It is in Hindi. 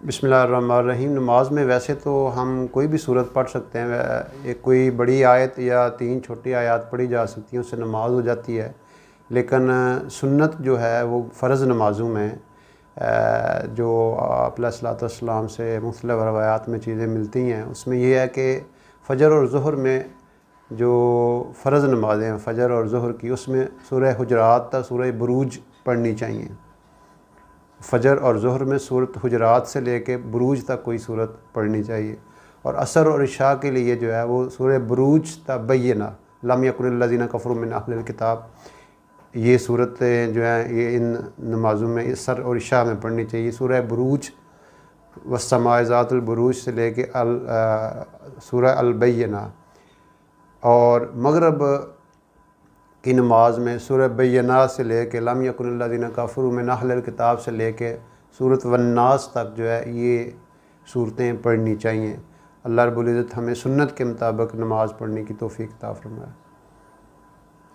बिस्मिल्लाहिर्रहमानिर्रहीम। नमाज में वैसे तो हम कोई भी सूरत पढ़ सकते हैं। एक कोई बड़ी आयत या 3 छोटी आयत पढ़ी जा सकती हैं, उससे नमाज हो जाती है। लेकिन सुन्नत जो है वो फ़र्ज़ नमाज़ों में जो आप अलैहिस्सलाम से मुख्तलिफ़ रवायात में चीज़ें मिलती हैं, उसमें यह है कि फ़जर और ज़ुहर में जो फ़र्ज़ नमाज़ें हैं फ़जर और ज़ुहर की, उसमें सूरह हुजरात तक सूरह बुरूज पढ़नी चाहिए। फ़जर और ज़ुहर में सूरत हुजरात से लेके बुरूज तक कोई सूरत पढ़नी चाहिए। और असर और इशा के लिए जो है वो सूरह बुरूज तबय्यना लम यकुनिल्लज़ीना कफ़रू मिन अहलिल किताब, ये सूरतें जो हैं ये इन नमाज़ों में असर और इशा में पढ़नी चाहिए। सूरह बुरूज वस्समाए ज़ातिल बुरूज से लेके सूरह अल-बय्यना। और मगरब की नमाज में सूरह बय्यना से लेके लम यकुनिल्लज़ीना कफ़रू मिन अहलिल किताब से लेके सूरत वन्नास तक जो है ये सूरतें पढ़नी चाहिए। अल्लाह रब्बुल इज़्ज़त हमें सुन्नत के मुताबिक नमाज़ पढ़ने की तौफ़ीक़ अता फ़रमाए।